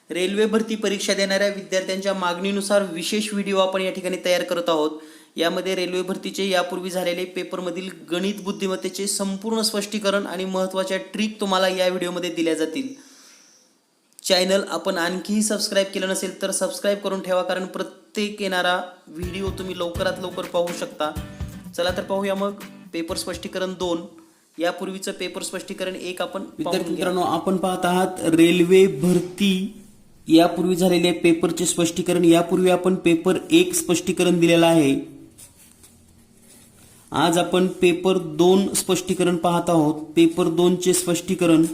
Railway भरती परीक्षा देणाऱ्या विद्यार्थ्यांच्या मागणीनुसार विशेष व्हिडिओ आपण या ठिकाणी तयार करत आहोत। यामध्ये रेल्वे भरतीचे यापूर्वी झालेले पेपरमधील गणित बुद्धिमत्तेचे संपूर्ण स्पष्टीकरण आणि महत्त्वाच्या ट्रिक तुम्हाला या व्हिडिओमध्ये दिल्या जातील। चॅनल आपण आणखीही सबस्क्राईब केलं नसेल तर सबस्क्राईब करून ठेवा, कारण प्रत्येक येणारा व्हिडिओ तुम्ही लवकरात लवकर पाहू शकता। चला तर पाहूया मग पेपर स्पष्टीकरण 2। यापूर्वीचं पेपर स्पष्टीकरण 1 आपण विद्यार्थी मित्रांनो, आपण पाहत आहात रेल्वे भरती यापूर्वी झालेले पेपरचे स्पष्टीकरण। यापूर्वी आपण पेपर 1 स्पष्टीकरण दिलेलं आहे। आज आपण पेपर 2 स्पष्टीकरण पाहत आहोत। पेपर 2 चे स्पष्टीकरण,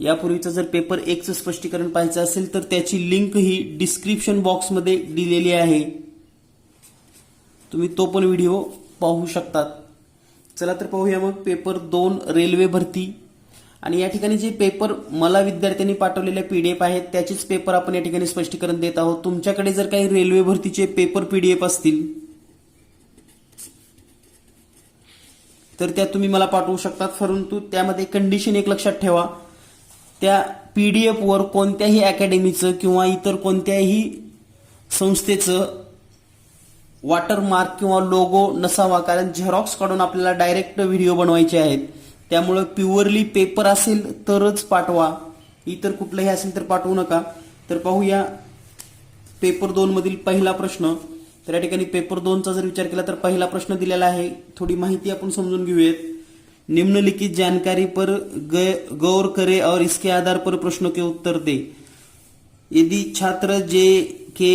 यापूर्वीचं जर पेपर 1 चं स्पष्टीकरण पाहायचं असेल तर त्याची लिंक ही डिस्क्रिप्शन बॉक्समध्ये दिलेली आहे, तुम्ही तो पण व्हिडिओ पाहू शकतात। चला तर पाहूया मग पेपर 2 रेल्वे भरती। आणि या ठिकाणी जे पेपर मला विद्यार्थ्यांनी पाठवलेले पीडीएफ आहेत त्याचेच पेपर आपण या ठिकाणी स्पष्टीकरण देत आहोत। तुमच्याकडे जर काही रेल्वे भरतीचे पेपर पीडीएफ असतील तर त्या तुम्ही मला पाठवू शकतात, परंतु त्यामध्ये कंडिशन एक लक्षात ठेवा, त्या पीडीएफ वर कोणत्याही अकॅडमीचं किंवा इतर कोणत्याही संस्थेचं वॉटरमार्क किंवा लोगो नसावा, कारण झेरॉक्स काढून आपल्याला डायरेक्ट व्हिडिओ बनवायचे आहेत। त्यामुळे प्युअरली पेपर असेल तरच पाठवा, इतर कुठलंही असेल तर पाठवू नका। तर पाहूया पेपर 2 मधील पहिला प्रश्न। तर या ठिकाणी पेपर 2 चा जर विचार केला तर पहिला प्रश्न दिलेला आहे, थोडी माहिती आपण समजून घेऊयात। निम्नलिखित जानकारी पर गौर करे और इसके आधार पर प्रश्नों के उत्तर दे। यदि छात्र JKLMNOP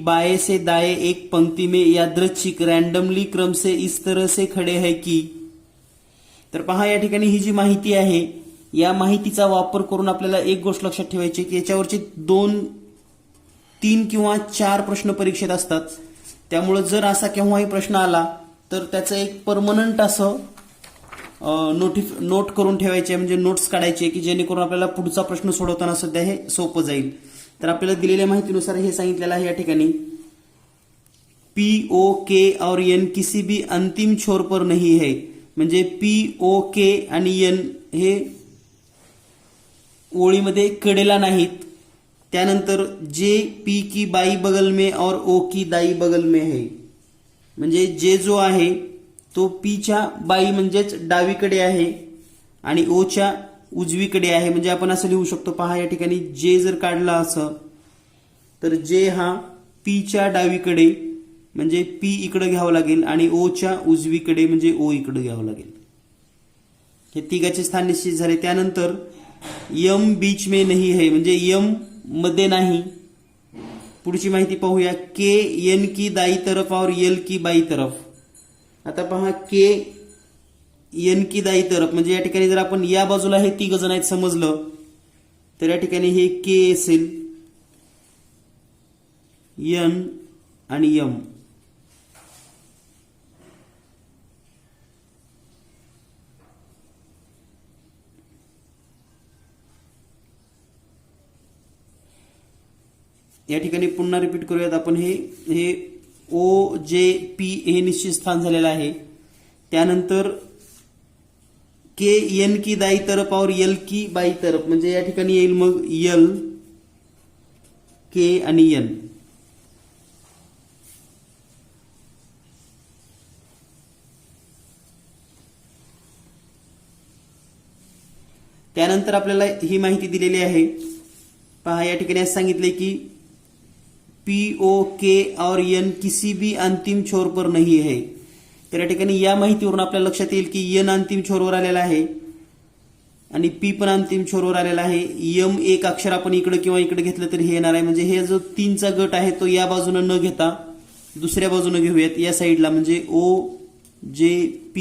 बाएं से दाएं एक पंक्ति में यादृच्छिक रैंडमली क्रम से इस तरह से खड़े हैं कि, तर पहा या ठिकाणी ही जी माहिती आहे या माहितीचा वापर करून आपल्याला एक गोष्ट लक्षात ठेवायची की याच्यावरचे 2, 3 किंवा 4 प्रश्न परीक्षेत असतात। त्यामुळे जर असा केव्हाही प्रश्न आला तर त्याचं एक परमनंट असं नोट करून ठेवायचे, म्हणजे नोट्स काढायचे की जेणेकरून आपल्याला पुढचा प्रश्न सोडवताना सुद्धा हे सोपं जाईल। तर आपल्याला दिलेल्या माहितीनुसार हे सांगितलेलं आहे या ठिकाणी POK और N किसी भी अंतिम छोर पर नहीं है, म्हणजे POK आणि N हे ओळीमध्ये कडेला नाहीत। त्यानंतर जे P की बाई बगल में और O की दाई बगल में है, म्हणजे जे जो आहे तो P च्या बाई म्हणजेच डावीकडे आहे आणि O च्या उजवीकडे आहे। म्हणजे आपण असं लिहू शकतो, पहा या ठिकाणी जे जर काढला असं तर जे हा P च्या डावीकडे म्हणजे P इकडे घ्यावं लागेल आणि O च्या उजवीकडे म्हणजे O इकडे घ्यावं लागेल। हे तिघाचे स्थान निश्चित झाले। त्यानंतर M बीच में नहीं है, म्हणजे M मध्ये नाही। पुढची माहिती पाहूया, K N की दाई तरफ और L की बाई तरफ। आता पहा K N की दाई तरफ म्हणजे या ठिकाणी जर आपण या बाजूला हे तिघ जण आहेत समजलं तर या ठिकाणी हे K असेल, N आणि M। या ठिकाणी पुन्हा रिपीट करूयात आपण, हे OJP हे निश्चित स्थान झालेलं आहे। त्यानंतर K N की दाई तरफ और L की बाई तरफ म्हणजे या ठिकाणी येईल मग L, K आणि N। त्यानंतर आपल्याला ही माहिती दिलेली आहे, पहा या ठिकाणी असं सांगितले की POK और N किसी भी अंतिम छोर पर नहीं है। तर या ठिकाणी या माहितीवरून आपल्याला लक्षात येईल की N अंतिम छोरवर आलेला आहे आणि P पण अंतिम छोरवर आलेला आहे। M एक अक्षर आपण इकडे किंवा इकडे घेतलं तर हे येणार आहे, म्हणजे हे जो 3चा गट आहे तो या बाजूने न घेता दुसऱ्या बाजूने घेऊयात, या साईडला म्हणजे OJP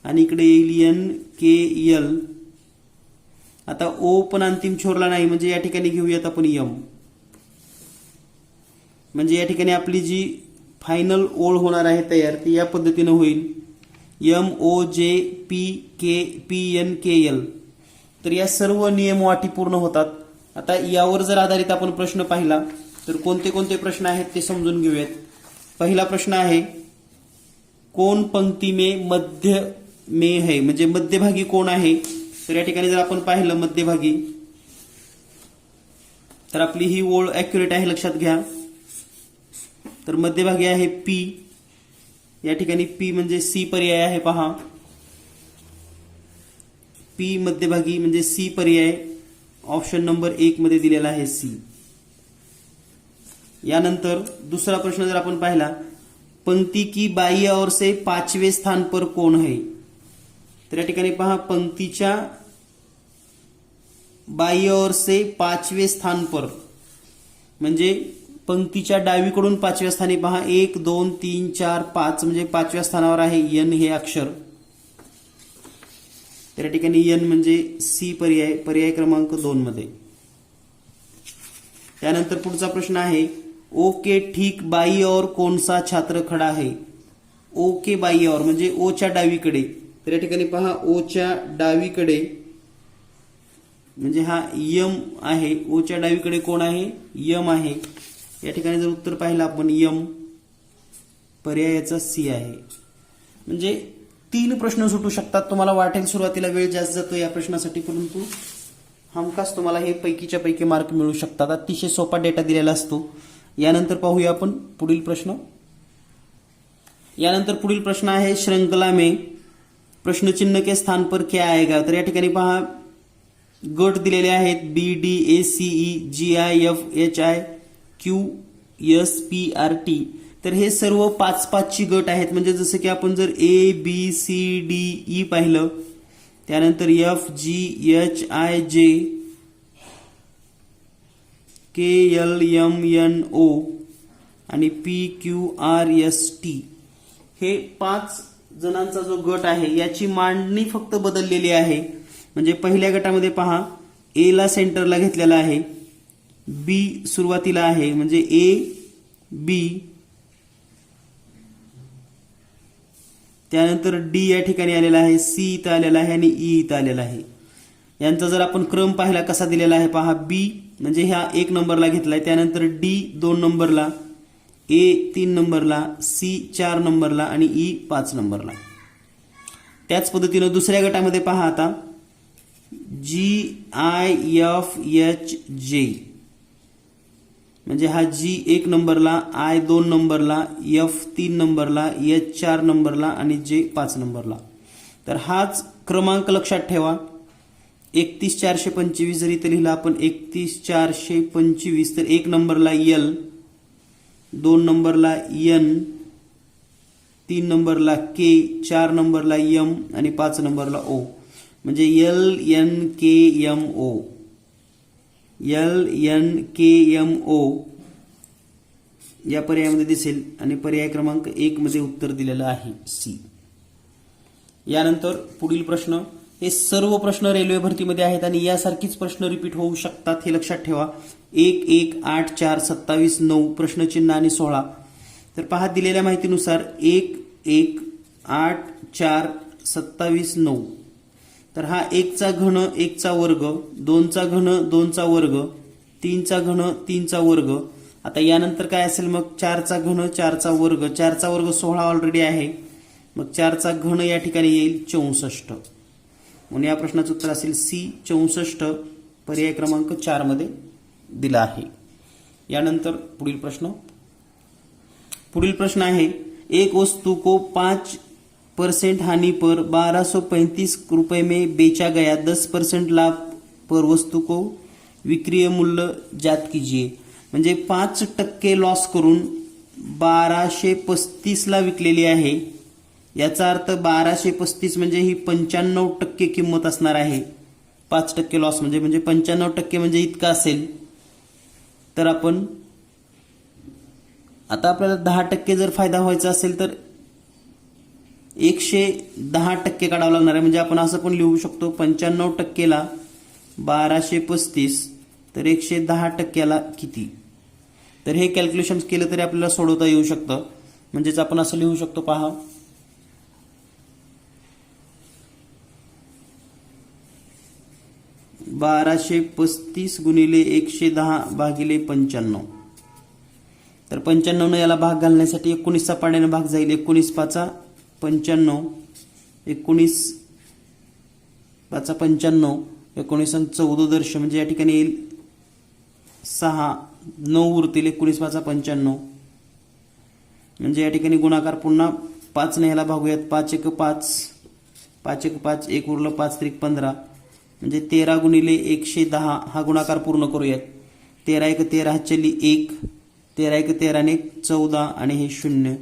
आणि इकडे येईल NKL। आता O पण अंतिम छोरला नाही म्हणजे या ठिकाणी घेऊयात आपण M, म्हणजे या ठिकाणी आपली जी फायनल ओळ होणार आहे तयार ती या पद्धतीने होईल MOJPKPNKL। तर या सर्व नियम अटी पूर्ण होतात। आता यावर जर आधारित आपण प्रश्न पाहिला तर कोणते कोणते प्रश्न आहेत ते समजून घेऊयात। पहिला प्रश्न आहे, कोण पंक्ती में मध्य में है, म्हणजे मध्यभागी कोण आहे। तर या ठिकाणी जर आपण पाहिलं मध्यभागी तर आपली ही ओळ ॲक्युरेट आहे लक्षात घ्या. तर मध्यभागी आहे पी, या ठिकाणी पी म्हणजे सी पर्याय आहे पहा. पी मध्यभागी म्हणजे सी पर्याय ऑप्शन नंबर 1 मध्ये दिलेला आहे सी. यानंतर दुसरा प्रश्न जर आपण पाहिला, पंक्ति की बाई ओर से 5वें स्थान पर कौन है. तर या ठिकाणी पहा पंक्तीच्या बाई ओर से 5वें स्थान पर म्हणजे पंक्तीच्या डावीकडून 5व्या स्थानी पहा 1 2 3 4 5 म्हणजे 5व्या स्थानावर आहे यन हे अक्षर. तर या ठिकाणी यन म्हणजे सी पर्याय, पर्याय क्रमांक 2 मध्ये. त्यानंतर पुढचा प्रश्न आहे, ओ के ठीक बाई और कौन सा छात्र खडा है. ओ के बाई और म्हणजे ओ च्या डावीकडे. तर या ठिकाणी पहा ओ च्या डावीकडे म्हणजे हा यम आहे. ओ च्या डावीकडे कोण आहे, यम आहे. या ठिकाणी जर उत्तर पाहिलं आपण यम, पर्यायाचा सी आहे. म्हणजे 3 प्रश्न सुटू शकतात. तुम्हाला वाटेल सुरुवातीला वेळ जास्त जातो या प्रश्नासाठी, परंतु हमखास तुम्हाला हे पैकीच्या पैकी मार्क मिळू शकतात. अतिशय सोपा डेटा दिलेला असतो. यानंतर पाहूया आपण पुढील प्रश्न. यानंतर पुढील प्रश्न आहे, श्रृंखला में प्रश्न चिन्ह के स्थान पर क्या आएगा. तर या ठिकाणी पहा गट दिलेले आहेत B D A C E G I F H I Q S P R T. तर हे सर्व 5-5 ची गट आहेत. म्हणजे जसं की आपण जर A B C D E पाहिलं, त्यानंतर F G H I J K L M N O आणि P Q R S T, हे 5 जणांचा जो गट आहे याची मांडणी फक्त बदललेली आहे. म्हणजे पहिल्या गटामध्ये पहा ए ला सेंटरला घेतलेला आहे, बी सुरुवातीला आहे म्हणजे ए बी, त्यानंतर डी या ठिकाणी आलेला आहे, सी इथं आलेला आहे आणि ई इथं आलेला आहे. यांचा जर आपण क्रम पाहिला कसा दिलेला आहे पहा, बी म्हणजे ह्या 1 नंबरला घेतलाय, त्यानंतर डी 2 नंबरला, ए 3 नंबरला, सी 4 नंबरला आणि ई 5 नंबरला. त्याच पद्धतीनं दुसऱ्या गटामध्ये पहा आता जी आय एफ एच जे म्हणजे हा जी 1 नंबरला, आय 2 नंबरला, एफ 3 नंबरला, एच 4 नंबरला आणि जे 5 नंबरला. तर हाच क्रमांक लक्षात ठेवा. 31425 जरी इथं लिहिला आपण 31425, तर 1 नंबरला एल, 2 नंबरला एन, 3 नंबरला के, 4 नंबरला एम आणि 5 नंबरला ओ. म्हणजे एल एन के एम ओ, एल एन के एम ओ या पर्यायामध्ये दिसेल आणि पर्याय क्रमांक 1 मध्ये उत्तर दिलेलं आहे सी. यानंतर पुढील प्रश्न, हे सर्व प्रश्न रेल्वे भरतीमध्ये आहेत आणि यासारखीच प्रश्न रिपीट होऊ शकतात हे लक्षात ठेवा. 1 1 8 4 27 9 प्रश्नचिन्ह आणि 16. तर पहा दिलेल्या माहितीनुसार 1 1 8 4 27 9. तर हा 1 चा घन 1 चा वर्ग, 2 चा घन 2 चा वर्ग, 3 चा घन 3 चा वर्ग. आता यानंतर काय असेल मग 4 चा घन 4 चा वर्ग, 4 चा वर्ग 16 ऑलरेडी आहे, मग 4 चा घन या ठिकाणी येईल 64. म्हणून या प्रश्नाचं उत्तर असेल सी 64, पर्याय क्रमांक 4 मध्ये दिला आहे. यानंतर पुढील प्रश्न आहे, एक वस्तु को 5% हानि पर 1235 रुपए में बेचा गया, 10% लाभ पर वस्तु को विक्रीय मूल्य ज्ञात कीजिए. म्हणजे 5% लॉस करून 1235 ला विकलेली आहे. याचा अर्थ 1235 म्हणजे ही 95% किंमत असणार आहे. 5% लॉस म्हणजे 95% म्हणजे इतका असेल. तर आपण आता आपल्याला 10% जर फायदा व्हायचा असेल तर 110% काढावं लागणार आहे. म्हणजे आपण असं पण लिहू शकतो 95% ला 1235 तर 110% ला किती. तर हे कॅल्क्युलेशन केलं तरी आपल्याला सोडवता येऊ शकतं. म्हणजेच आपण असं लिहू शकतो पहा, 1235 गुणिले 110 भागिले 95. तर 95 याला भाग घालण्यासाठी 19 चा पाड्याने भाग जाईल. 19 पाचा 95, 19 पाचा 95, 19 आणि 14 दर्श म्हणजे या ठिकाणी येईल 6 9 उरतील 19 5 95. म्हणजे या ठिकाणी गुणाकार पुन्हा 5 ने ह्याला भागूयात. 5 1 5 5 1 5 1 उरलं 5 3 15 म्हणजे 13 गुणिले 110 हा गुणाकार पूर्ण करूयात. 13 1 13 चली 1 13 1 13 ने 14 आणि हे 0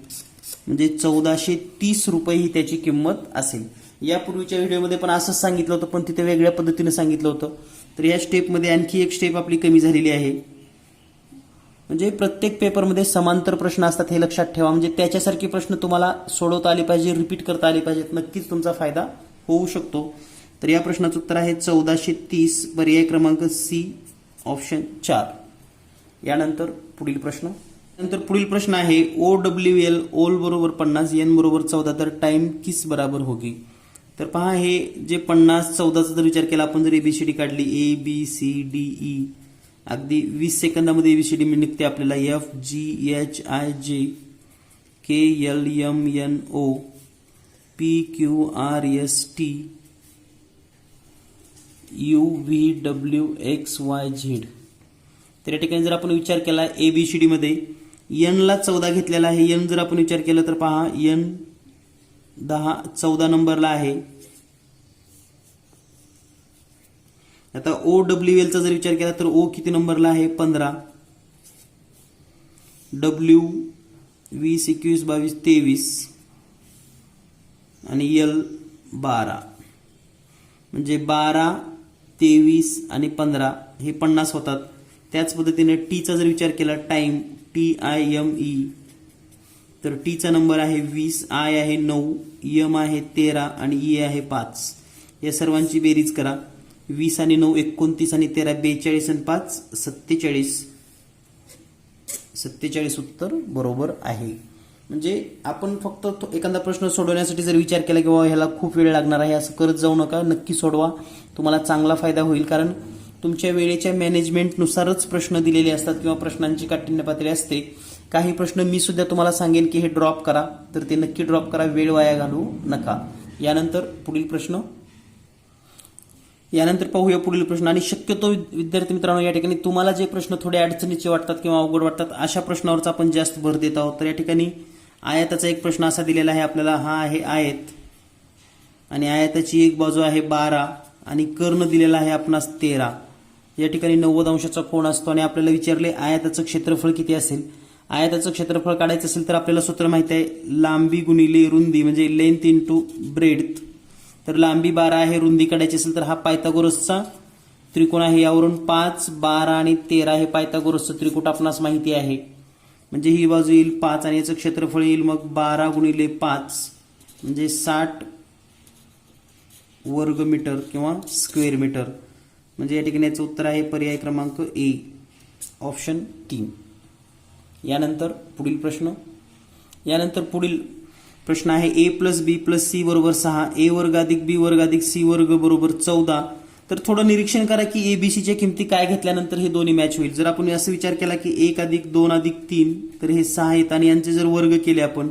म्हणजे 1430 रुपये ही त्याची किंमत असेल. यापूर्वीच्या व्हिडिओमध्ये पण असंच सांगितलं होतं पण तिथे वेगळ्या पद्धतीने सांगितलं होतं. तर या स्टेपमध्ये आणखी एक स्टेप आपली कमी झालेली आहे. म्हणजे प्रत्येक पेपरमध्ये समांतर प्रश्न असतात हे लक्षात ठेवा. म्हणजे त्याच्यासारखे प्रश्न तुम्हाला सोडवता आले पाहिजे, रिपीट करता आले पाहिजेत. नक्कीच तुमचा फायदा होऊ शकतो. तर या प्रश्नाचं उत्तर आहे 1430 पर्याय क्रमांक सी ऑप्शन 4. यानंतर पुढील प्रश्न आहे OWL ओल बरोबर 50 एन बरोबर 14 तर टाइम किस बराबर होगी. तर पहा हे जे 50 14चा जर विचार केला आपण जर ABCD काढली ABCDE अगदी 20 सेकंदामध्ये ABCD निघते आपल्याला. FGHIJ KLMNO PQRST UVWXYZ. तर या ठिकाणी जर आपण विचार केला ABCD मध्ये N ला 14 घेतलेला आहे. N जर आपण विचार केला तर पहा N 14 नंबरला आहे. आता OWL चा जर विचार केला तर O किती नंबरला आहे 15, W 20 21 22 23 आणि L 12 म्हणजे 12 23 आणि 15 हे 50 होतात. त्याच पद्धतीने T चा जर विचार केला टाइम TIME तर T चा नंबर आहे 20, I आहे 9, M आहे 13 आणि E आहे 5. या सर्वांची बेरीज करा. 20 आणि 9 29 आणि 13 42 आणि 5 47 उत्तर बरोबर आहे. म्हणजे आपण फक्त एखादा प्रश्न सोडवण्यासाठी जर विचार केला की बाबा ह्याला खूप वेळ लागणार आहे असं करत जाऊ नका. नक्की सोडवा, तुम्हाला चांगला फायदा होईल. कारण तुमच्या वेळेच्या मॅनेजमेंटनुसारच प्रश्न दिलेले असतात किंवा प्रश्नांची काठिण्य पातळी असते. काही प्रश्न मी सुद्धा तुम्हाला सांगेन की हे ड्रॉप करा तर ते नक्की ड्रॉप करा, वेळ वाया घालवू नका. यानंतर पाहूया पुढील प्रश्न. आणि शक्यतो विद्यार्थी मित्रांनो या ठिकाणी तुम्हाला जे प्रश्न थोडे अडचणीचे वाटतात किंवा अवघड वाटतात अशा प्रश्नावरच आपण जास्त भर देत आहोत. तर या ठिकाणी आयताचा एक प्रश्न असा दिलेला आहे आपल्याला. हा आहे आयत आणि आयताची एक बाजू आहे 12 आणि कर्ण दिलेला आहे आपणास 13. या ठिकाणी 90 अंशाचा कोन असतो आणि आपल्याला विचारले आयताचं क्षेत्रफळ किती असेल. आयताचं क्षेत्रफळ काढायचं असेल तर आपल्याला सूत्र माहिती आहे लांबी गुणिले रुंदी म्हणजे लेंथ इंटू ब्रेड्थ. तर लांबी 12 आहे, रुंदी काढायची असेल तर हा पायथागोरसचा त्रिकोण आहे. यावरून 5 12 आणि 13 हे पायथागोरसचं त्रिकूट आपणास माहिती आहे. म्हणजे ही बाजू येईल 5 आणि याचं क्षेत्रफळ येईल मग 12 गुणिले 5 म्हणजे 60 वर्ग मीटर किंवा स्क्वेअर मीटर. म्हणजे या ठिकाणी याचं उत्तर आहे पर्याय क्रमांक ए ऑप्शन 3. यानंतर पुढील प्रश्न आहे A + B + C = 6 A वर्ग अधिक B वर्ग अधिक C वर्ग बरोबर 14. तर थोडं निरीक्षण करा की ABCच्या किमती काय घेतल्यानंतर हे दोन्ही मॅच होईल. जर आपण असं विचार केला की 1 अधिक 2 अधिक 3 तर हे 6 आहेत आणि यांचे जर वर्ग केले आपण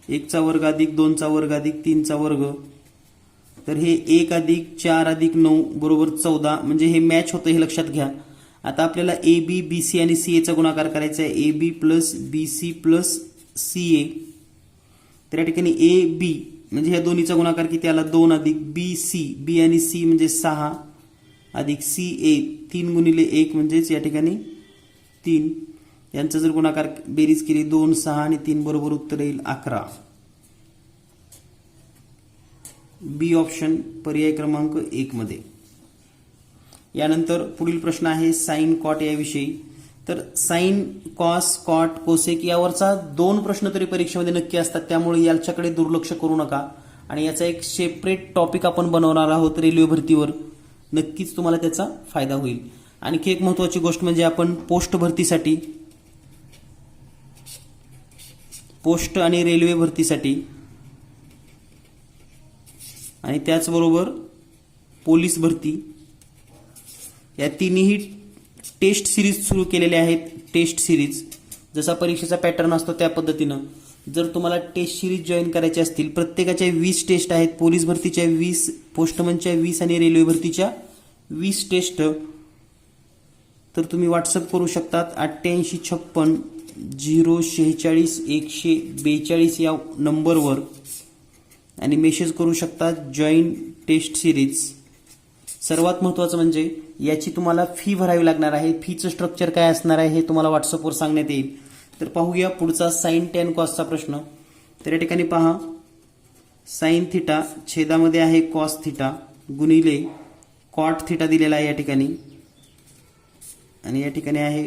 1 चा वर्ग अधिक 2 चा वर्ग अधिक 3 चा वर्ग तर हे 1 अधिक 4 अधिक 9 बरोबर 14. म्हणजे हे मॅच होतं हे लक्षात घ्या. आता आपल्याला AB BC आणि CA चा गुणाकार करायचा आहे. AB + BC + CA. तर या ठिकाणी AB म्हणजे ह्या दोन्हीचा गुणाकार किती आला 2 अधिक BC B आणि C म्हणजे 6 अधिक CA 3 गुणिले 1 म्हणजेच या ठिकाणी 3. यांचा जर गुणाकार बेरीज केली 2 6 आणि 3 बरोबर उत्तर येईल 11. बी ऑप्शन पर्याय क्रमांक 1 मध्ये. यानंतर पुढील प्रश्न आहे साइन कॉट याविषयी. तर साइन कॉस कॉट कोसेक यावरचा 2 प्रश्न तरी परीक्षेमध्ये नक्की असतात, त्यामुळे याच्याकडे दुर्लक्ष करू नका. आणि याचा एक सेपरेट टॉपिक आपण बनवणार आहोत रेल्वे भरतीवर. नक्कीच तुम्हाला त्याचा फायदा होईल. आणखी एक महत्त्वाची गोष्ट म्हणजे आपण पोस्ट भरतीसाठी, पोस्ट आणि रेल्वे भरतीसाठी आणि त्याचबरोबर पोलीस भरती या तिन्ही टेस्ट सिरीज सुरू केलेले आहेत. टेस्ट सिरीज जसा परीक्षेचा पॅटर्न असतो त्या पद्धतीनं जर तुम्हाला टेस्ट सिरीज जॉईन करायचे असतील, प्रत्येकाच्या 20 टेस्ट आहेत. पोलीस भरतीच्या 20, पोस्टमनच्या 20 आणि रेल्वे भरतीच्या 20 टेस्ट. तर तुम्ही व्हॉट्सअप करू शकतात 8856 046 142 या नंबरवर आणि मेसेज करू शकता जॉईन टेस्ट सिरीज. सर्वात महत्त्वाचं म्हणजे याची तुम्हाला फी भरावी लागणार आहे. फीचं स्ट्रक्चर काय असणार आहे हे तुम्हाला व्हॉट्सअपवर सांगण्यात येईल. तर पाहूया पुढचा साइन टॅन कॉसचा प्रश्न. तर या ठिकाणी पहा साइन थिटा छेदामध्ये आहे कॉस थिटा गुणिले कॉट थिटा दिलेला आहे या ठिकाणी आणि या ठिकाणी आहे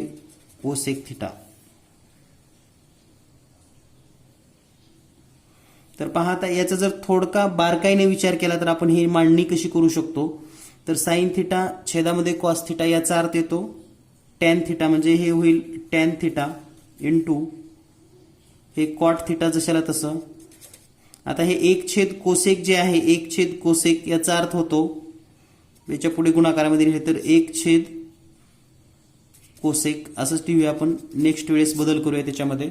कोसेक थिटा. तर पहा आता याचा जर थोडका बारकाईने विचार केला तर आपण ही मांडणी कशी करू शकतो. तर साइन थिटा छेदामध्ये कॉस थिटा याचा अर्थ येतो टॅन थिटा म्हणजे हे होईल टॅन थिटा इंटू हे कॉट थिटा जशाला तसं. आता हे एक छेद कोसेक जे आहे एक छेद कोसेक याचा अर्थ होतो याच्या पुढे गुणाकारामध्ये लिहिले तर एक छेद कोसेक असंच लिहूया आपण. नेक्स्ट वेळेस बदल करूया त्याच्यामध्ये.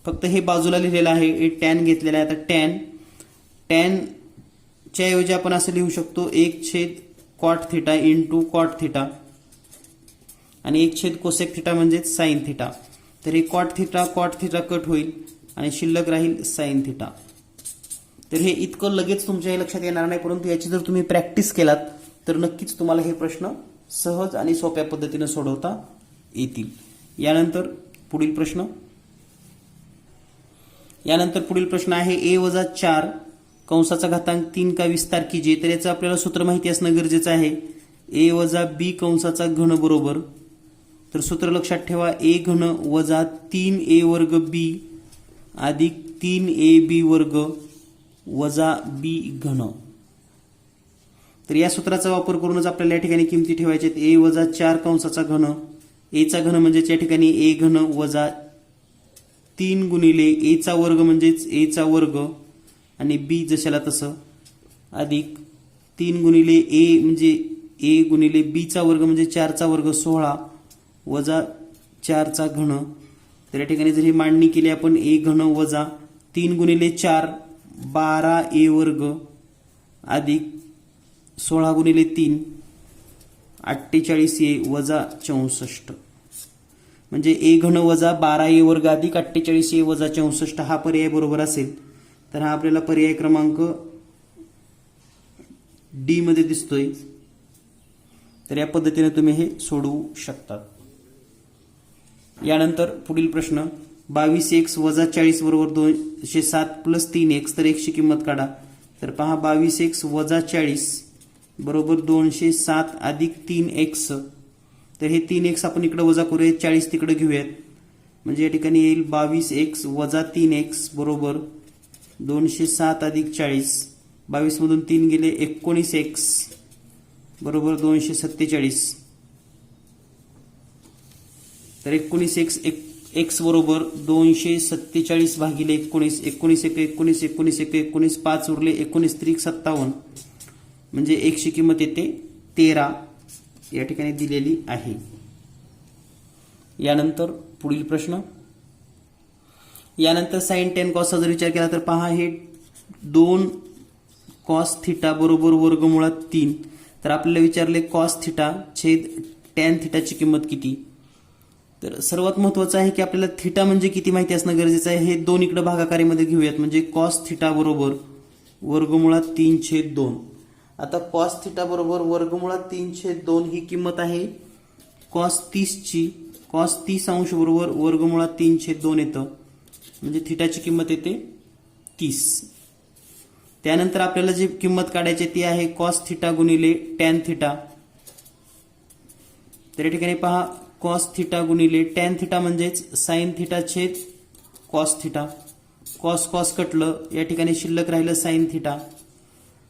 फक्त हे बाजूला लिहिलेलं आहे हे टॅन घेतलेलं आहे. आता टॅनच्या ऐवजी आपण असं लिहू शकतो एक छेद cot theta into cot theta आणि एक छेद कोसेक थिटा म्हणजेच साइन थिटा. तर हे कॉट थिटा कट होईल आणि शिल्लक राहील साइन थिटा. तर हे इतकं लगेच तुमच्या लक्षात येणार नाही परंतु याची जर तुम्ही प्रॅक्टिस केलात तर नक्कीच तुम्हाला हे प्रश्न सहज आणि सोप्या पद्धतीने सोडवता येतील. यानंतर पुढील प्रश्न आहे a वजा 4 कंसाचा घातांक 3 का विस्तार कीजिए. तर याचं आपल्याला सूत्र माहिती असणं गरजेचं आहे. a वजा b कंसाचा घन बरोबर. तर सूत्र लक्षात ठेवा a घन वजा 3a वर्ग b अधिक 3ab वर्ग वजा b घन. तर या सूत्राचा वापर करूनच आपल्याला या ठिकाणी किमती ठेवायच्या आहेत. a वजा 4 कंसाचा घन a चा घन म्हणजेच या ठिकाणी a घन वजा 3 गुणिले a चा वर्ग म्हणजेच a चा वर्ग आणि b जशाला तसं अधिक 3 गुणिले a म्हणजे a गुणिले b चा वर्ग म्हणजे 4 चा वर्ग 16 वजा 4 चा घन. तर या ठिकाणी जर ही मांडणी केली आपण a घन वजा 3 गुणिले 4 12a वर्ग अधिक 16 गुणिले 3 48a वजा 64 म्हणजे a घन वजा 12a वर्ग अधिक 48a वजा 64 हा पर्याय बरोबर असेल. तर हा आपल्याला पर्याय क्रमांक डी मध्ये दिसतोय. तर या पद्धतीने तुम्ही हे सोडवू शकता. यानंतर पुढील प्रश्न 22x वजा 40 बरोबर 207 प्लस 3x. तर x ची किंमत काढा. तर पहा 22x वजा 40 बरोबर 207 अधिक 3x. तर हे 3x आपण इकडे वजा करूया 40 तिकडे घेऊयात म्हणजे या ठिकाणी येईल 22x वजा 3x बरोबर 207 अधिक 40. 22 मधून 3 गेले 19x बरोबर 247. तर 19x x बरोबर 247 भागिले 19 19 19 19 19 5 उरले 19 त्रिक 57 म्हणजे x ची किंमत येते 13 या ठिकाणी दिलेली आहे. यानंतर पुढील प्रश्न. यानंतर साइन टेन कॉसचा जर विचार केला तर पहा हे 2 कॉस थिटा बरोबर वर्गमुळात 3. तर आपल्याला विचारले कॉस थिटा छेद टॅन थिटाची किंमत किती. तर सर्वात महत्त्वाचं आहे की आपल्याला थिटा म्हणजे किती माहिती असणं गरजेचं आहे. हे 2 इकडे भागाकारीमध्ये घेऊयात म्हणजे कॉस थिटा बरोबर वर्गमुळात 3/2. आता कॉस थिटा बरोबर वर्गमुळात 3/2 ही किंमत आहे कॉस 30 ची. कॉस 30 अंश बरोबर वर्गमुळात 3/2 येतं म्हणजे थिटाची किंमत येते 30. त्यानंतर आपल्याला जी किंमत काढायची ती आहे कॉस थिटा गुणिले टॅन थिटा. तर या ठिकाणी पहा कॉस थिटा गुणिले टॅन थिटा म्हणजेच साइन थिटा छेद कॉस थिटा. कॉस कॉस कटलं या ठिकाणी शिल्लक राहिलं साइन थिटा.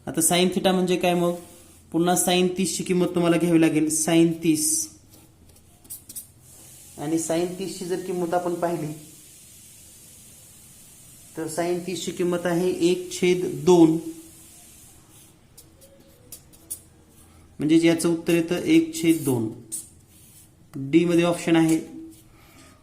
आता साइन थिटा म्हणजे काय मग पुन्हा साइन 30 ची किंमत तुम्हाला घ्यावी लागेल साइन 30 आणि साइन 30 ची जर किंमत आपण पाहिली तर साइन 30 ची किंमत आहे 1/2 म्हणजे याचं उत्तर येतं 1/2. डी मध्ये ऑप्शन आहे.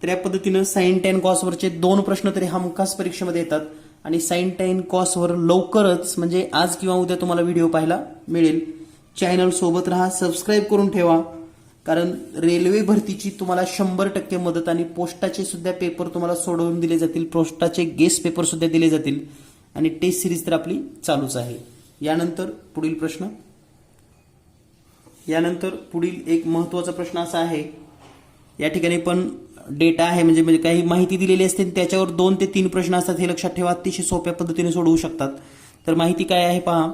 तर या पद्धतीनं साइन टॅन कॉसवरचे 2 प्रश्न तरी हमखास परीक्षेमध्ये येतात आणि साइन टॅन कॉसवर लवकरच म्हणजे आज किंवा उद्या तुम्हाला व्हिडिओ पाहायला मिळेल. चॅनल सोबत राहा, सबस्क्राईब करून ठेवा कारण रेल्वे भरतीची तुम्हाला 100% मदत आणि पोस्टाचे सुद्धा पेपर तुम्हाला सोडवून दिले जातील, पोस्टाचे गेस्ट पेपर सुद्धा दिले जातील आणि टेस्ट सिरीज तर आपली चालूच आहे. यानंतर पुढील प्रश्न, यानंतर पुढील एक महत्त्वाचा प्रश्न असा आहे, या ठिकाणी पण डेटा आहे म्हणजे काही माहिती दिलेली असते त्याच्यावर 2 ते 3 प्रश्न असतात, हे लक्षात ठेवा, अतिशय सोप्या पद्धतीने सोडवू शकतात. तर माहिती काय आहे पहा.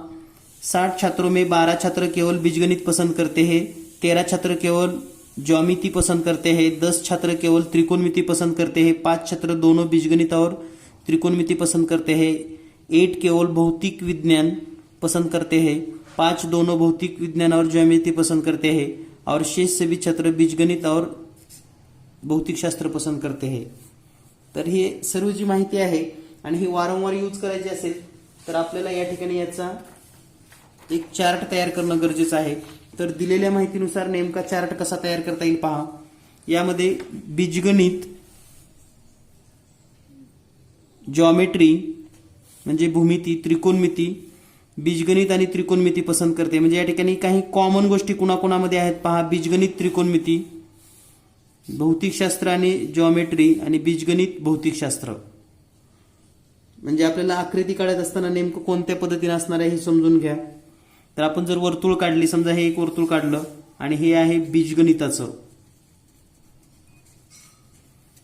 60 छात्रों में 12 छात्र केवल बीजगणित पसंद करते हैं, 13 छात्र केवल ज्योमिति पसंद करते हैं, 10 छात्र केवल त्रिकोणमिति पसंद करते हैं, 5 छात्र दोनों बीजगणित और त्रिकोणमिति पसंद करते हैं, 8 केवल भौतिक विज्ञान पसंद करते हैं, 5 दोनों भौतिक विज्ञान और ज्योमिति पसंद करते हैं और शेष सभी छात्र बीजगणित और भौतिक शास्त्र पसंद करते हैं. तर हे सर्व जी माहिती आहे आणि ही वारंवार यूज करायची असेल तर आपल्याला या ठिकाणी याचा एक चार्ट तयार करणं गरजेचं आहे. तर दिलेल्या माहितीनुसार नेमका चार्ट कसा तयार करता येईल पहा. यामध्ये बीजगणित, जॉमेट्री म्हणजे भूमिती, त्रिकोणमिती, बीजगणित आणि त्रिकोणमिती पसंत करते. म्हणजे या ठिकाणी काही कॉमन गोष्टी कुणाकुणामध्ये आहेत पहा. बीजगणित, त्रिकोणमिती, भौतिकशास्त्र आणि जॉमेट्री आणि बीजगणित, भौतिकशास्त्र. म्हणजे आपल्याला आकृती काढत असताना नेमकं कोणत्या पद्धतीने असणार आहे हे समजून घ्या. तर आपण जर वर्तुळ काढली, समजा हे एक वर्तुळ काढलं आणि हे आहे बीजगणिताचं,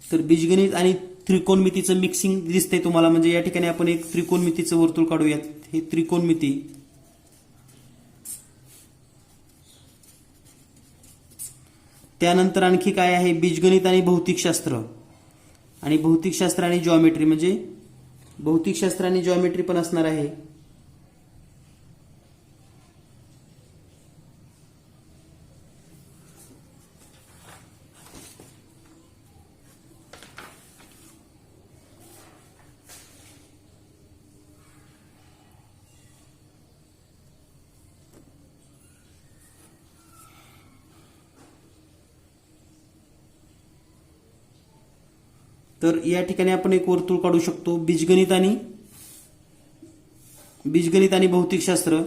तर बीजगणित आणि त्रिकोणमितीचं मिक्सिंग दिसतंय तुम्हाला. म्हणजे या ठिकाणी आपण एक त्रिकोणमितीचं वर्तुळ काढूयात. हे त्रिकोणमिती, त्यानंतर आणखी काय आहे, बीजगणित आणि भौतिकशास्त्र, आणि भौतिकशास्त्र आणि जॉमेट्री म्हणजे भौतिकशास्त्र आणि जॉमेट्री पण असणार आहे. तर या ठिकाणी आपण एक वर्तुळ काढू शकतो. बीजगणित आणि भौतिकशास्त्र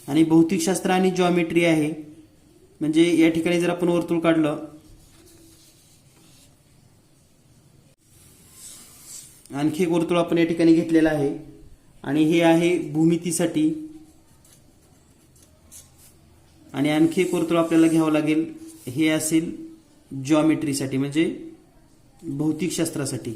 आणि भौतिकशास्त्र आणि जॉमेट्री आहे. म्हणजे या ठिकाणी जर आपण वर्तुळ काढलं, आणखी एक वर्तुळ आपण या ठिकाणी घेतलेलं आहे आणि हे आहे भूमितीसाठी, आणि आणखी एक वर्तुळ आपल्याला घ्यावं लागेल, हे असेल जॉमेट्रीसाठी म्हणजे भौतिकशास्त्रासाठी.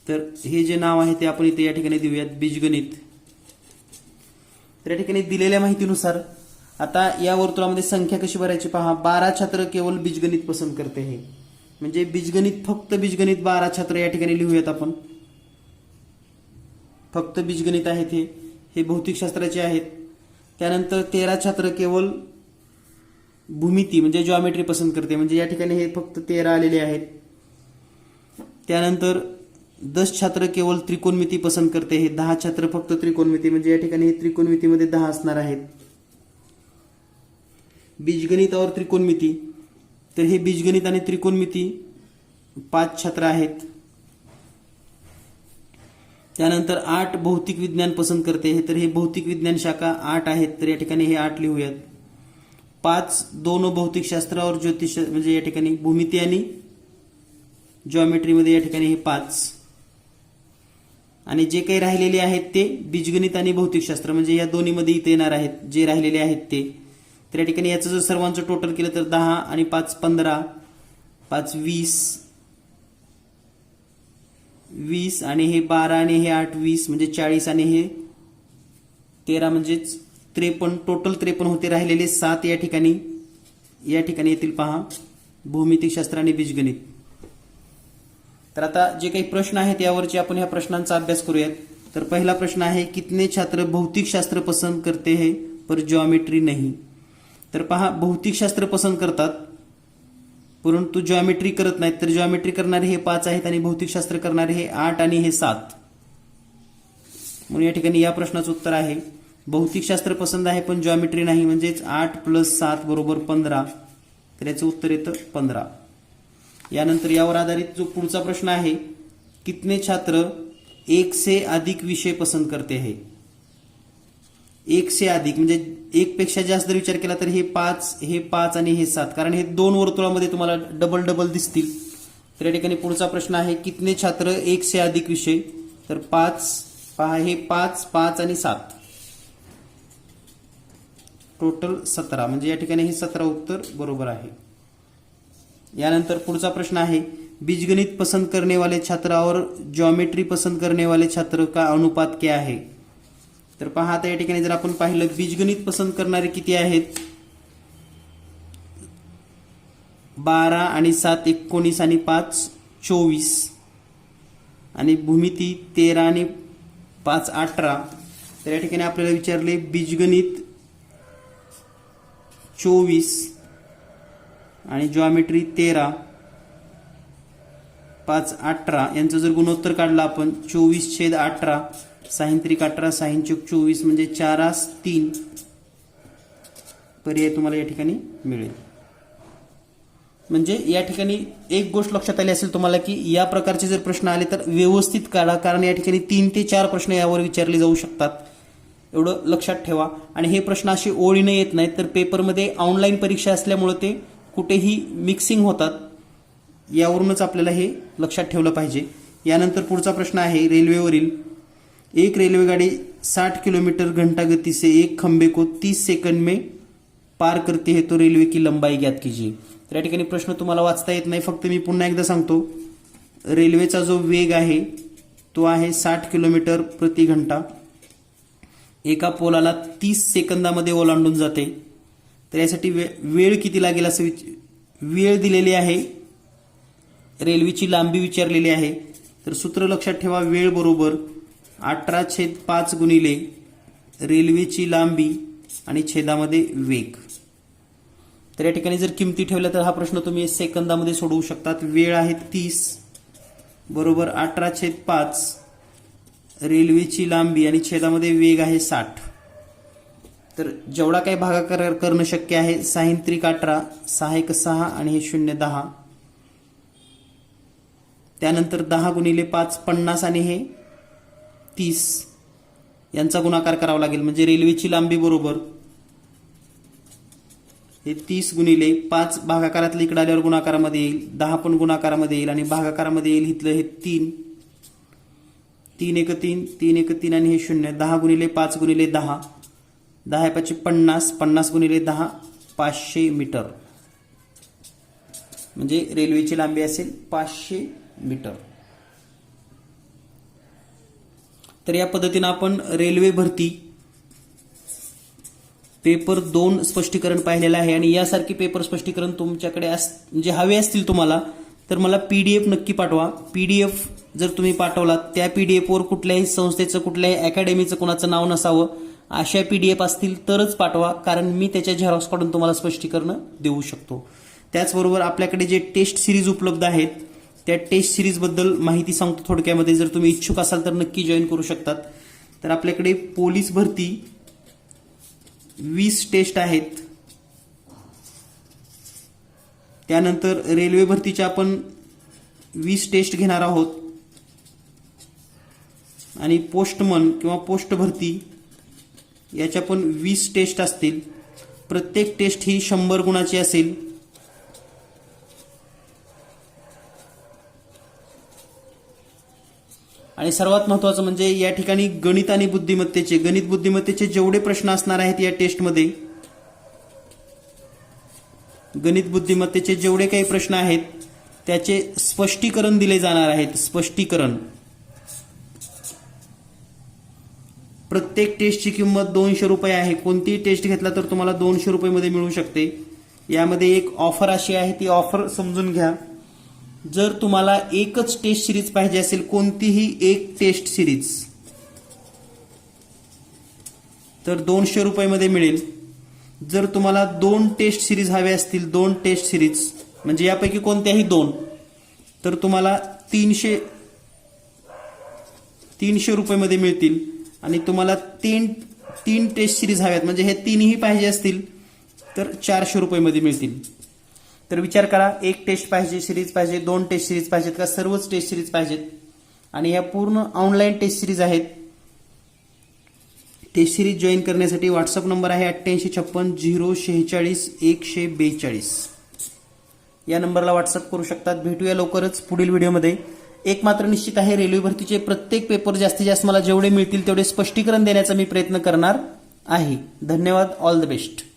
तर हे जे नाव आहे ते आपण इथे या ठिकाणी देऊयात, बीजगणित. तर या ठिकाणी दिलेल्या माहितीनुसार आता या वर्तुळामध्ये संख्या कशी भरायची पहा. 12 छात्र केवळ बीजगणित पसंत करते हे म्हणजे बीजगणित, फक्त बीजगणित 12 छात्र या ठिकाणी लिहूयात आपण. फक्त बीजगणित आहेत हे भौतिकशास्त्राचे आहेत. त्यानंतर 13 छात्र केवळ भूमिती म्हणजे जॉमेट्री पसंत करते म्हणजे या ठिकाणी हे फक्त 13 आलेले आहेत. त्यानंतर 10 छात्र केवळ त्रिकोणमिती पसंत करते, हे 10 छात्र फक्त त्रिकोणमिती म्हणजे या ठिकाणी हे त्रिकोणमितीमध्ये 10 असणार आहेत. बीजगणित और त्रिकोणमिती, तर हे बीजगणित आणि त्रिकोणमिती 5 छात्र आहेत. त्यानंतर 8 भौतिक विज्ञान पसंत करते, तर हे भौतिक विज्ञान शाखा 8 आहेत, तर या ठिकाणी हे 8 लिहूयात. 5 दोनों भौतिकशास्त्र और ज्योतिष म्हणजे या ठिकाणी भूमिती आणि जॉमेट्रीमध्ये या ठिकाणी हे 5. आणि जे काही राहिलेले आहेत ते बीजगणित आणि भौतिकशास्त्र म्हणजे या दोन्हीमध्ये इथे येणार आहेत जे राहिलेले आहेत ते. तर या ठिकाणी याचं जर सर्वांचं टोटल केलं तर 10 आणि 5 15, 5 20 आणि हे 12 आणि हे 8 20 म्हणजे 40 आणि हे 13 म्हणजेच 53, टोटल 53 होते. राहिलेले 7 या ठिकाणी येतील पहा, भौमितिकशास्त्र आणि बीजगणित. तर आता जे काही प्रश्न आहेत यावरचे आपण ह्या प्रश्नांचा अभ्यास करूयात. तर पहिला प्रश्न आहे, कितने छात्र भौतिकशास्त्र पसंत करते हैं पर ज्योमेट्री नहीं. तर पहा, भौतिकशास्त्र पसंत करतात परंतु ज्योमेट्री करत नाहीत. तर ज्योमेट्री करणारे हे 5 आहेत आणि भौतिकशास्त्र करणारे हे 8 आणि हे 7. म्हणून या ठिकाणी या प्रश्नाचं उत्तर आहे भौतिकशास्त्र पसंत आहे पण ज्योमेट्री नाही म्हणजेच 8 + 7 = 15. तर याचं उत्तर येतं 15. यानंतर यावर आधारित जो पुढचा प्रश्न आहे, कितने छात्र 1 से अधिक विषय पसंत करते हैं. एक से अधिक म्हणजे एक पेक्षा जास्त जर विचार केला तर हे 5 आणि हे 7, कारण हे दोन वर्तुळामध्ये तुम्हाला डबल डबल दिसतील. तर या ठिकाणी पुढचा प्रश्न आहे कितने छात्र एक से अधिक विषय, तर 5 पहा हे 5 आणि 7 टोटल 17, म्हणजे या ठिकाणी हे 17 उत्तर बरोबर आहे. यानंतर पुढचा प्रश्न आहे बीजगणित पसंत करने वाले छात्र और ज्योमेट्री पसंत करने वाले छात्र का अनुपात क्या है. तर पहा आता या ठिकाणी जर आपण पाहिलं बीजगणित पसंत करणारे किती आहेत, 12 आणि 7 19 आणि 5 24 आणि भूमिती 13 आणि 5 18. तर या ठिकाणी आपल्याला विचारले बीजगणित 24 आणि जॉमेट्री 13 5 18 यांचं जर गुणोत्तर काढलं आपण 24/18 साहिंत्रिक 18 साहिंचूक 24 म्हणजे 4/3 पर्याय तुम्हाला या ठिकाणी मिळेल. म्हणजे या ठिकाणी एक गोष्ट लक्षात आली असेल तुम्हाला की या प्रकारचे जर प्रश्न आले तर व्यवस्थित काढा, कारण या ठिकाणी 3 ते 4 प्रश्न यावर विचारले जाऊ शकतात, एवढं लक्षात ठेवा. आणि हे प्रश्न असे ओळीने येत नाहीत, तर पेपरमध्ये ऑनलाईन परीक्षा असल्यामुळे ते कुठेही मिक्सिंग होतात, यावरूनच आपल्याला हे लक्षात ठेवलं पाहिजे. यानंतर पुढचा प्रश्न आहे रेल्वेवरील एक रेलवेगाड़ी 60 किलोमीटर घंटा गति से एक खंबे को 30 सेकंड में पार करती है तो रेल्वे की लंबाई ज्ञात कीजिए. तर या ठिकाणी प्रश्न तुम्हाला वाचता येत नाही, फक्त मी पुन्हा एकदा सांगतो. रेल्वेचा जो वेग आहे तो आहे 60 किलोमीटर प्रति घंटा, एका पोलाला 30 सेकंदामध्ये ओलांडून जाते. तर यासाठी वेळ किती लागेल असं वेळ दिलेली आहे, रेल्वेची लांबी विचारलेली आहे. तर सूत्र लक्षात ठेवा, वेळ बरोबर 18/5 गुणिले रेल्वेची लांबी आणि छेदामध्ये वेग. तर या ठिकाणी जर किमती ठेवल्या तर हा प्रश्न तुम्ही सेकंदामध्ये सोडवू शकतात. वेळ आहे 30 बरोबर 18/5 रेल्वेची लांबी आणि छेदामध्ये वेग आहे 60. तर जेवढा काही भागाकार करणं शक्य आहे 6×18 6×1 आणि हे 0×10. त्यानंतर 10 गुणिले 5 50 आणि हे 30 यांचा गुणाकार करावा लागेल, म्हणजे रेल्वेची लांबी बरोबर हे 30 गुणिले 5 भागाकारातलं इकडे आल्यावर गुणाकारामध्ये येईल, 10 पण गुणाकारामध्ये येईल आणि भागाकारामध्ये येईल इथलं हे 3 3×1 3 3×1 3 आणि हे 0. 10 गुणिले 5 गुणिले 10 10 5 50 50 गुणिले 10 500 मीटर, म्हणजे रेल्वेची लांबी असेल 500 मीटर. तर या पद्धतीने आपण रेल्वे भरती पेपर 2 स्पष्टीकरण पाहिलेलं आहे. आणि यासारखी पेपर स्पष्टीकरण तुमच्याकडे म्हणजे हवे असतील तुम्हाला तर मला PDF नक्की पाठवा. PDF जर तुम्ही पाठवलात त्या PDF वर कुठल्याही संस्थेचं कुठल्याही अकॅडमीचं कोणाचं नाव नसावं, अशा PDF असतील तरच पाठवा, कारण मी त्याच्या झेरॉक्स काढून तुम्हाला स्पष्टीकरण देऊ शकतो. त्याचबरोबर आपल्याकडे जे टेस्ट सिरीज उपलब्ध आहेत त्या टेस्ट सिरीजबद्दल माहिती सांगतो थोडक्यामध्ये. जर तुम्ही इच्छुक असाल तर नक्की जॉईन करू शकतात. तर आपल्याकडे पोलीस भरती 20 टेस्ट आहेत, त्यानंतर रेल्वे भरतीच्या आपण 20 टेस्ट घेणार आहोत, आणि पोस्टमन किंवा पोस्ट भरती याच्या पण 20 टेस्ट असतील. प्रत्येक टेस्ट ही 100 गुणाची असेल. आणि सर्वात महत्त्वाचं म्हणजे या ठिकाणी गणित आणि बुद्धिमत्तेचे जेवढे प्रश्न असणार आहेत या टेस्टमध्ये, गणित बुद्धिमत्तेचे जेवढे काही प्रश्न आहेत त्याचे स्पष्टीकरण दिले जाणार आहेत. स्पष्टीकरण प्रत्येक टेस्टची किंमत 200 रुपये आहे. कोणतीही टेस्ट घेतला तर तुम्हाला 200 रुपये मिळू शकते. यामध्ये एक ऑफर अशी आहे, ती ऑफर समजून घ्या. जर तुम्हाला एकच टेस्ट सिरीज पाहिजे असेल, कोणतीही एक टेस्ट सिरीज, तर 200 रुपये मिळेल. जर तुम्हाला 2 टेस्ट सिरीज हवे असतील, 2 टेस्ट सिरीज म्हणजे यापैकी कोणत्याही 2, तर तुम्हाला 300 रुपये मिळतील. आणि तुम्हाला 3 टेस्ट सिरीज हव्यात म्हणजे हे 3ही पाहिजे असतील तर 400 रुपये मिळतील. तर विचार करा, एक टेस्ट पाहिजे सिरीज पाहिजे, 2 टेस्ट सिरीज पाहिजेत का सर्वच टेस्ट सिरीज पाहिजेत. आणि ह्या पूर्ण ऑनलाईन टेस्ट सिरीज आहेत. टेस्ट सिरीज जॉईन करण्यासाठी व्हॉट्सअप नंबर आहे 8856 046 142. या नंबरला व्हॉट्सअप करू शकतात. भेटूया लवकरच पुढील व्हिडिओमध्ये. एक मात्र निश्चित आहे, रेल्वे भरतीचे प्रत्येक पेपर जास्तीत जास्त मला जेवढे मिळतील तेवढे स्पष्टीकरण देण्याचा मी प्रयत्न करणार आहे. धन्यवाद. All the best.